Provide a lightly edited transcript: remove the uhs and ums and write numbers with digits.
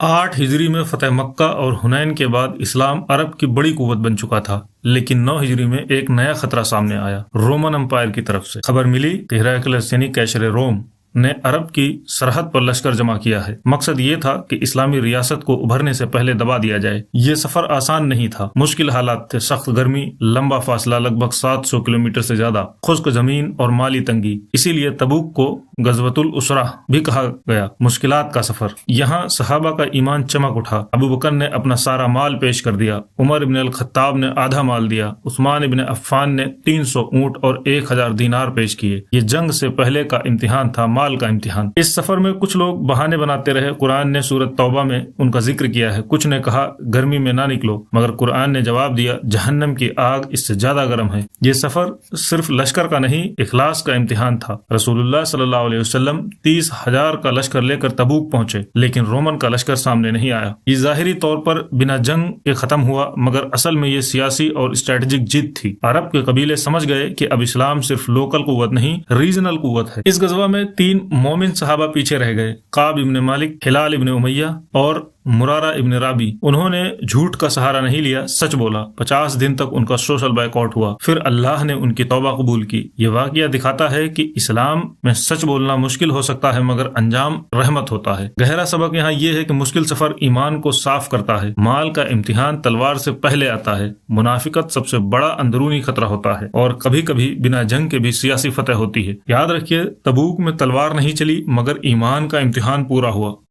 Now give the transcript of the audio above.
8 ہجری میں فتح مکہ اور حنین کے بعد اسلام عرب کی بڑی قوت بن چکا تھا، لیکن 9 ہجری میں ایک نیا خطرہ سامنے آیا۔ رومن امپائر کی طرف سے خبر ملی کہ ہیراکلس یعنی کیسر روم نے عرب کی سرحد پر لشکر جمع کیا ہے۔ مقصد یہ تھا کہ اسلامی ریاست کو ابھرنے سے پہلے دبا دیا جائے۔ یہ سفر آسان نہیں تھا، مشکل حالات تھے، سخت گرمی، لمبا فاصلہ لگ بھگ 700 کلومیٹر سے زیادہ، خشک زمین اور مالی تنگی۔ اسی لیے تبوک کو غزوۃ الاسرہ بھی کہا گیا، مشکلات کا سفر۔ یہاں صحابہ کا ایمان چمک اٹھا۔ ابو بکر نے اپنا سارا مال پیش کر دیا، عمر ابن الخطاب نے آدھا مال دیا، عثمان ابن عفان نے 300 اونٹ اور 1000 دینار پیش کیے۔ یہ جنگ سے پہلے کا امتحان تھا، مال کا امتحان۔ اس سفر میں کچھ لوگ بہانے بناتے رہے۔ قرآن نے سورۃ توبہ میں ان کا ذکر کیا ہے۔ کچھ نے کہا گرمی میں نہ نکلو، مگر قرآن نے جواب دیا جہنم کی آگ اس سے زیادہ گرم ہے۔ یہ سفر صرف لشکر کا نہیں، اخلاص کا امتحان تھا۔ رسول اللہ صلی اللہ علیہ وسلم 30,000 کا لشکر لے کر تبوک پہنچے، لیکن رومن کا لشکر سامنے نہیں آیا۔ یہ ظاہری طور پر بنا جنگ کے ختم ہوا، مگر اصل میں یہ سیاسی اور اسٹریٹجک جیت تھی۔ عرب کے قبیلے سمجھ گئے کہ اب اسلام صرف لوکل قوت نہیں، ریجنل قوت ہے۔ اس غزوہ میں 3 مومن صحابہ پیچھے رہ گئے، قعب ابن مالک، ہلال ابن امیہ اور مرارہ ابن رابی۔ انہوں نے جھوٹ کا سہارا نہیں لیا، سچ بولا۔ 50 دن تک ان کا سوشل بائیک آؤٹ ہوا، پھر اللہ نے ان کی توبہ قبول کی۔ یہ واقعہ دکھاتا ہے کہ اسلام میں سچ بولنا مشکل ہو سکتا ہے، مگر انجام رحمت ہوتا ہے۔ گہرا سبق یہاں یہ ہے کہ مشکل سفر ایمان کو صاف کرتا ہے۔ مال کا امتحان تلوار سے پہلے آتا ہے۔ منافقت سب سے بڑا اندرونی خطرہ ہوتا ہے، اور کبھی کبھی بنا جنگ کے بھی سیاسی فتح ہوتی ہے۔ یاد رکھیے، تبوک میں تلوار نہیں چلی، مگر ایمان کا امتحان پورا ہوا۔